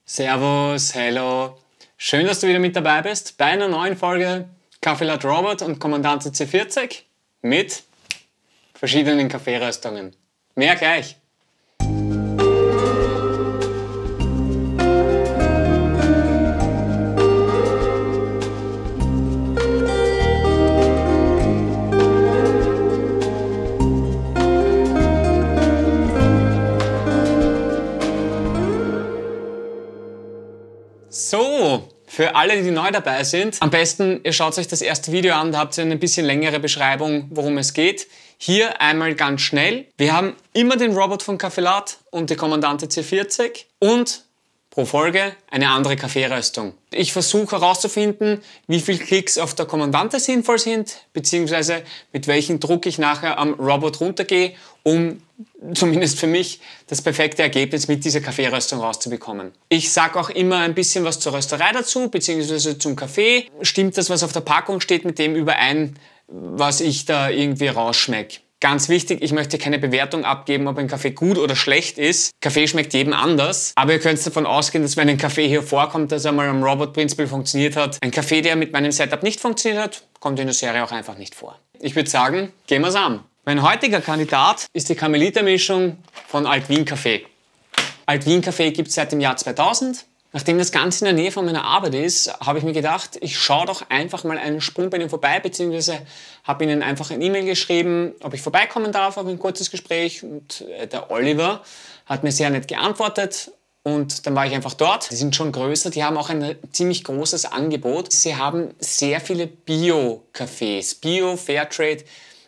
Servus, hello. Schön, dass du wieder mit dabei bist bei einer neuen Folge Kaffee Latte Robot und Kommandante C40 mit verschiedenen Kaffeeröstungen. Mehr gleich. So, für alle, die neu dabei sind, am besten ihr schaut euch das erste Video an, da habt ihr eine bisschen längere Beschreibung, worum es geht. Hier einmal ganz schnell. Wir haben immer den Robot von Kaffee Latte und die Kommandante C40 und pro Folge eine andere Kaffeeröstung. Ich versuche herauszufinden, wie viele Klicks auf der Kommandante sinnvoll sind, beziehungsweise mit welchem Druck ich nachher am Robot runtergehe, um zumindest für mich das perfekte Ergebnis mit dieser Kaffeeröstung rauszubekommen. Ich sage auch immer ein bisschen was zur Rösterei dazu, beziehungsweise zum Kaffee. Stimmt das, was auf der Packung steht, mit dem überein, was ich da irgendwie rausschmecke? Ganz wichtig, ich möchte keine Bewertung abgeben, ob ein Kaffee gut oder schlecht ist. Kaffee schmeckt jedem anders. Aber ihr könnt davon ausgehen, dass wenn ein Kaffee hier vorkommt, dass er mal am Robot-Prinzip funktioniert hat. Ein Kaffee, der mit meinem Setup nicht funktioniert hat, kommt in der Serie auch einfach nicht vor. Ich würde sagen, gehen wir's an. Mein heutiger Kandidat ist die Karmeliter-Mischung von Alt-Wien Kaffee. Alt-Wien Kaffee gibt es seit dem Jahr 2000. Nachdem das Ganze in der Nähe von meiner Arbeit ist, habe ich mir gedacht, ich schaue doch einfach mal einen Sprung bei Ihnen vorbei, beziehungsweise habe Ihnen einfach ein E-Mail geschrieben, ob ich vorbeikommen darf auf ein kurzes Gespräch. Und der Oliver hat mir sehr nett geantwortet und dann war ich einfach dort. Die sind schon größer, die haben auch ein ziemlich großes Angebot. Sie haben sehr viele Bio-Cafés, Bio, Fairtrade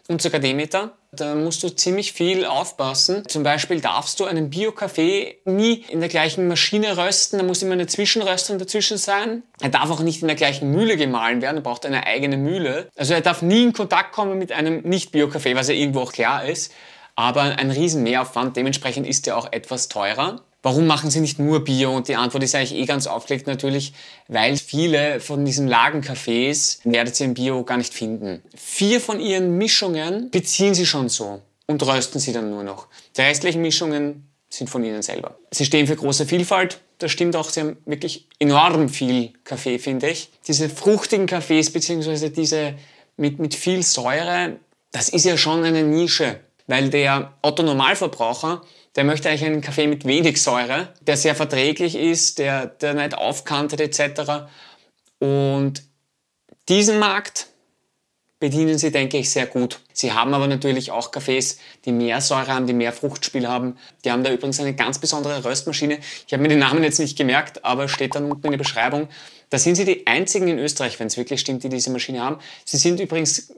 und sogar Demeter. Da musst du ziemlich viel aufpassen. Zum Beispiel darfst du einen Bio-Kaffee nie in der gleichen Maschine rösten. Da muss immer eine Zwischenröstung dazwischen sein. Er darf auch nicht in der gleichen Mühle gemahlen werden. Er braucht eine eigene Mühle. Also er darf nie in Kontakt kommen mit einem Nicht-Bio-Kaffee, was ja irgendwo auch klar ist. Aber ein riesen Mehraufwand. Dementsprechend ist er auch etwas teurer. Warum machen sie nicht nur Bio? Und die Antwort ist eigentlich ganz aufgelegt natürlich, weil viele von diesen Lagencafés werdet ihr im Bio gar nicht finden. 4 von ihren Mischungen beziehen sie schon so und rösten sie dann nur noch. Die restlichen Mischungen sind von ihnen selber. Sie stehen für große Vielfalt. Das stimmt auch, sie haben wirklich enorm viel Kaffee, finde ich. Diese fruchtigen Kaffees beziehungsweise diese mit viel Säure, das ist ja schon eine Nische, weil der Otto-Normalverbraucher, der möchte eigentlich einen Kaffee mit wenig Säure, der sehr verträglich ist, der nicht aufkantet etc. Und diesen Markt bedienen sie, denke ich, sehr gut. Sie haben aber natürlich auch Kaffees, die mehr Säure haben, die mehr Fruchtspiel haben. Die haben da übrigens eine ganz besondere Röstmaschine. Ich habe mir den Namen jetzt nicht gemerkt, aber steht dann unten in der Beschreibung. Da sind sie die einzigen in Österreich, wenn es wirklich stimmt, die diese Maschine haben. Sie sind übrigens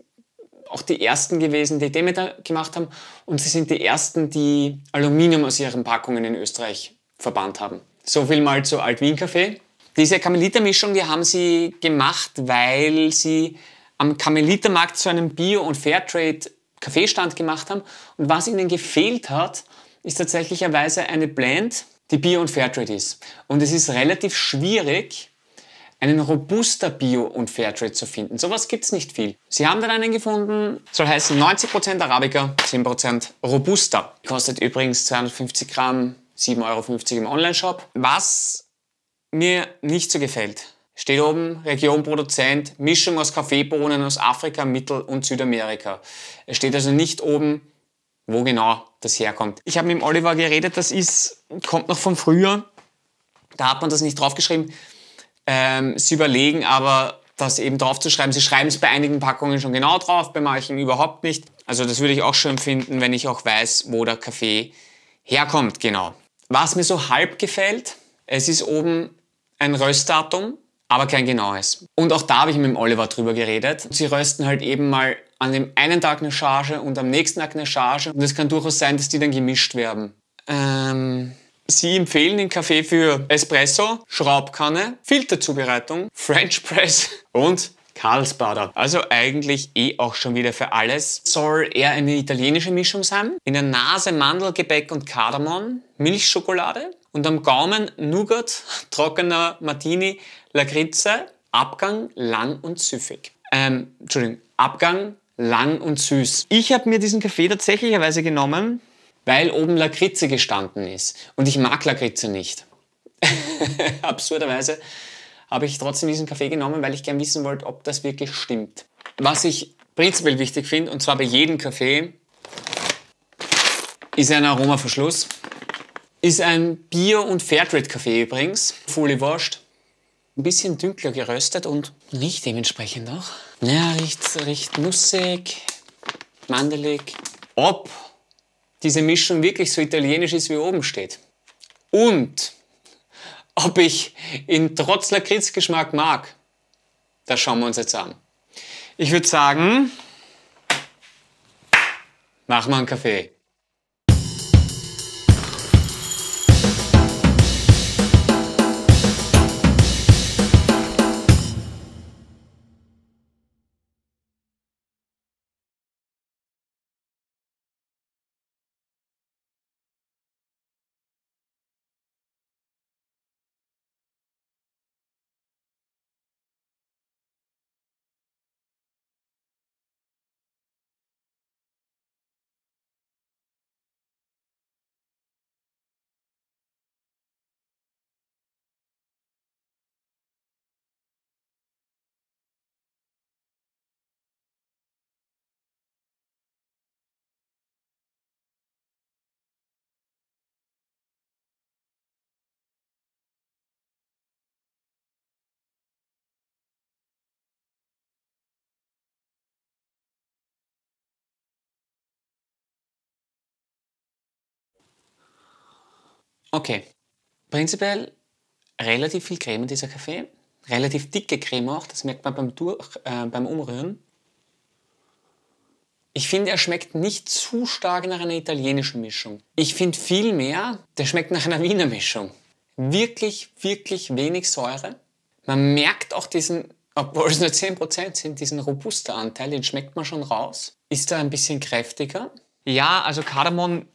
auch die ersten gewesen, die Demeter gemacht haben, und sie sind die ersten, die Aluminium aus ihren Packungen in Österreich verbannt haben. So viel mal zu Alt-Wien Kaffee. Diese Karmeliter-Mischung, die haben sie gemacht, weil sie am Karmelitermarkt so einen Bio- und Fairtrade-Kaffeestand gemacht haben, und was ihnen gefehlt hat, ist tatsächlicherweise eine Blend, die Bio- und Fairtrade ist. Und es ist relativ schwierig, einen Robusta Bio und Fairtrade zu finden. Sowas gibt's nicht viel. Sie haben dann einen gefunden, soll heißen 90% Arabica, 10% Robusta. Kostet übrigens 250 Gramm, 7,50 € im Onlineshop. Was mir nicht so gefällt, steht oben, Region Produzent, Mischung aus Kaffeebohnen aus Afrika, Mittel- und Südamerika. Es steht also nicht oben, wo genau das herkommt. Ich habe mit dem Oliver geredet, kommt noch von früher. Da hat man das nicht draufgeschrieben. Sie überlegen aber, das eben drauf zu schreiben. Sie schreiben es bei einigen Packungen schon genau drauf, bei manchen überhaupt nicht. Also das würde ich auch schön finden, wenn ich auch weiß, wo der Kaffee herkommt, genau. Was mir so halb gefällt, es ist oben ein Röstdatum, aber kein genaues. Und auch da habe ich mit dem Oliver drüber geredet. Sie rösten halt eben mal an dem einen Tag eine Charge und am nächsten Tag eine Charge. Und es kann durchaus sein, dass die dann gemischt werden. Sie empfehlen den Kaffee für Espresso, Schraubkanne, Filterzubereitung, French Press und Karlsbader. Also eigentlich auch schon wieder für alles. Soll eher eine italienische Mischung sein. In der Nase Mandelgebäck und Kardamom, Milchschokolade und am Gaumen Nougat, trockener Martini, Lakritze, Abgang lang und süffig. Abgang lang und süß. Ich habe mir diesen Kaffee tatsächlicherweise genommen, weil oben Lakritze gestanden ist. Und ich mag Lakritze nicht. Absurderweise habe ich trotzdem diesen Kaffee genommen, weil ich gern wissen wollte, ob das wirklich stimmt. Was ich prinzipiell wichtig finde, und zwar bei jedem Kaffee, ist ein Aromaverschluss. Ist ein Bio- und Fairtrade-Kaffee übrigens. Fully washed. Ein bisschen dunkler geröstet und riecht dementsprechend auch. Ja, riecht nussig, mandelig. Ob diese Mischung wirklich so italienisch ist, wie oben steht. Und ob ich ihn trotz Lakritzgeschmack mag, das schauen wir uns jetzt an. Ich würde sagen, machen wir einen Kaffee. Okay, prinzipiell relativ viel Creme in dieser Kaffee. Relativ dicke Creme auch, das merkt man beim Umrühren. Ich finde, er schmeckt nicht zu stark nach einer italienischen Mischung. Ich finde vielmehr, der schmeckt nach einer Wiener Mischung. Wirklich, wirklich wenig Säure. Man merkt auch diesen, obwohl es nur 10% sind, diesen Robusta-Anteil, den schmeckt man schon raus. Ist da ein bisschen kräftiger. Ja, also Kardamom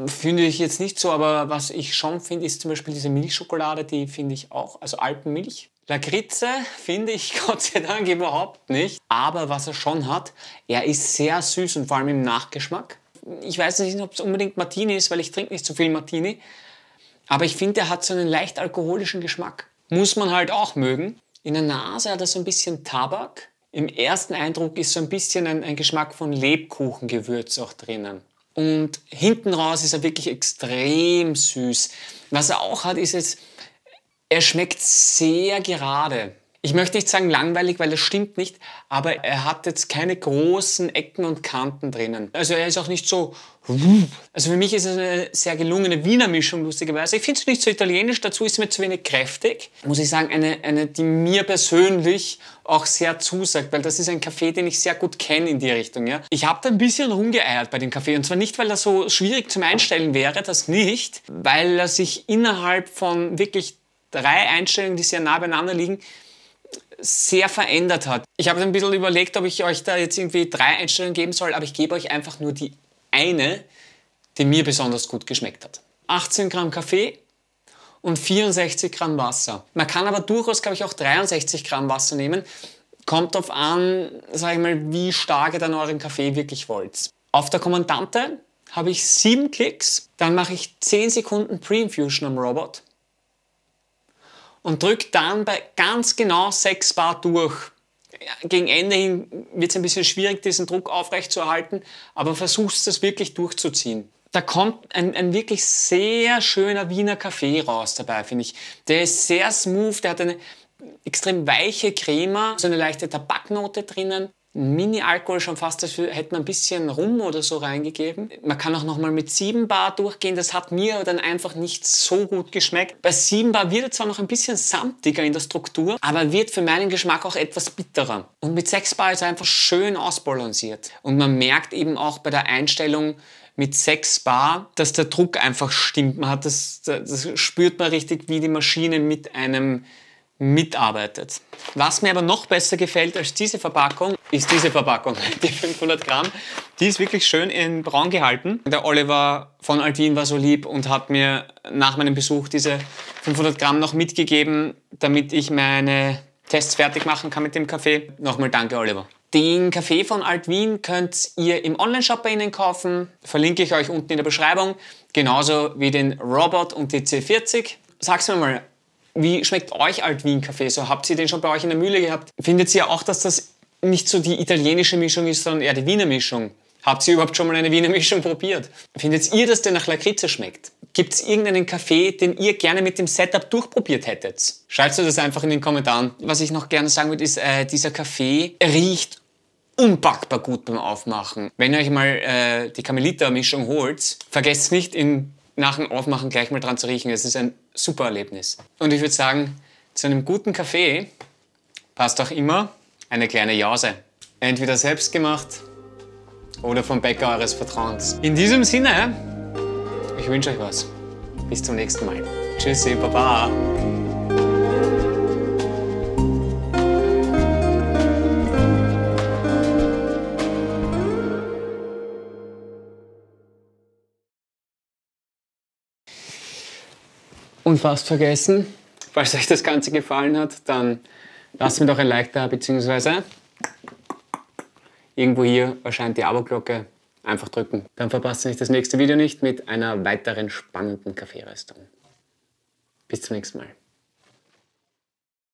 finde ich jetzt nicht so, aber was ich schon finde, ist zum Beispiel diese Milchschokolade, die finde ich auch, also Alpenmilch. Lakritze finde ich Gott sei Dank überhaupt nicht. Aber was er schon hat, er ist sehr süß und vor allem im Nachgeschmack. Ich weiß nicht, ob es unbedingt Martini ist, weil ich trinke nicht so viel Martini. Aber ich finde, er hat so einen leicht alkoholischen Geschmack. Muss man halt auch mögen. In der Nase hat er so ein bisschen Tabak. Im ersten Eindruck ist so ein bisschen ein Geschmack von Lebkuchengewürz auch drinnen. Und hinten raus ist er wirklich extrem süß. Was er auch hat, ist jetzt, er schmeckt sehr gerade. Ich möchte nicht sagen langweilig, weil das stimmt nicht, aber er hat jetzt keine großen Ecken und Kanten drinnen. Also er ist auch nicht so... Also für mich ist es eine sehr gelungene Wiener Mischung, lustigerweise. Ich finde es nicht so italienisch, dazu ist es mir zu wenig kräftig. Muss ich sagen, eine, die mir persönlich auch sehr zusagt, weil das ist ein Kaffee, den ich sehr gut kenne in die Richtung. Ja? Ich habe da ein bisschen rumgeeiert bei dem Kaffee, und zwar nicht, weil er so schwierig zum Einstellen wäre, das nicht, weil er sich innerhalb von wirklich 3 Einstellungen, die sehr nah beieinander liegen, sehr verändert hat. Ich habe ein bisschen überlegt, ob ich euch da jetzt irgendwie 3 Einstellungen geben soll, aber ich gebe euch einfach nur die eine, die mir besonders gut geschmeckt hat. 18 Gramm Kaffee und 64 Gramm Wasser. Man kann aber durchaus, glaube ich, auch 63 Gramm Wasser nehmen. Kommt darauf an, sage ich mal, wie stark ihr dann euren Kaffee wirklich wollt. Auf der Kommandante habe ich 7 Klicks, dann mache ich 10 Sekunden Pre-Infusion am Robot und drücke dann bei ganz genau 6 Bar durch. Gegen Ende hin wird es ein bisschen schwierig, diesen Druck aufrechtzuerhalten, aber versuchst es wirklich durchzuziehen. Da kommt ein wirklich sehr schöner Wiener Kaffee raus dabei, finde ich. Der ist sehr smooth, der hat eine extrem weiche Crema, so eine leichte Tabaknote drinnen. Mini-Alkohol schon fast, dafür hätte man ein bisschen Rum oder so reingegeben. Man kann auch nochmal mit 7 Bar durchgehen, das hat mir dann einfach nicht so gut geschmeckt. Bei 7 Bar wird er zwar noch ein bisschen samtiger in der Struktur, aber wird für meinen Geschmack auch etwas bitterer. Und mit 6 Bar ist er einfach schön ausbalanciert. Und man merkt eben auch bei der Einstellung mit 6 Bar, dass der Druck einfach stimmt. Man hat das spürt man richtig, wie die Maschine mit einem mitarbeitet. Was mir aber noch besser gefällt als diese Verpackung, ist diese Verpackung, die 500 Gramm. Die ist wirklich schön in braun gehalten. Der Oliver von Altwien war so lieb und hat mir nach meinem Besuch diese 500 Gramm noch mitgegeben, damit ich meine Tests fertig machen kann mit dem Kaffee. Nochmal danke, Oliver. Den Kaffee von Altwien könnt ihr im Onlineshop bei ihnen kaufen. Verlinke ich euch unten in der Beschreibung. Genauso wie den Robot und die C40. sag's mir mal, wie schmeckt euch Alt-Wien-Kaffee so? Habt ihr den schon bei euch in der Mühle gehabt? Findet ihr auch, dass das nicht so die italienische Mischung ist, sondern eher die Wiener Mischung? Habt ihr überhaupt schon mal eine Wiener Mischung probiert? Findet ihr, dass der nach Lakritze schmeckt? Gibt es irgendeinen Kaffee, den ihr gerne mit dem Setup durchprobiert hättet? Schreibt mir das einfach in den Kommentaren. Was ich noch gerne sagen würde, ist, dieser Kaffee riecht unpackbar gut beim Aufmachen. Wenn ihr euch mal die Carmelita-Mischung holt, vergesst nicht, nach dem Aufmachen gleich mal dran zu riechen. Es ist ein super Erlebnis. Und ich würde sagen, zu einem guten Kaffee passt auch immer eine kleine Jause. Entweder selbst gemacht oder vom Bäcker eures Vertrauens. In diesem Sinne, ich wünsche euch was. Bis zum nächsten Mal. Tschüssi, Baba. Und fast vergessen, falls euch das Ganze gefallen hat, dann lasst mir doch ein Like da, beziehungsweise irgendwo hier erscheint die Abo-Glocke. Einfach drücken. Dann verpasst ihr nicht das nächste Video nicht mit einer weiteren spannenden Kaffeeröstung. Bis zum nächsten Mal.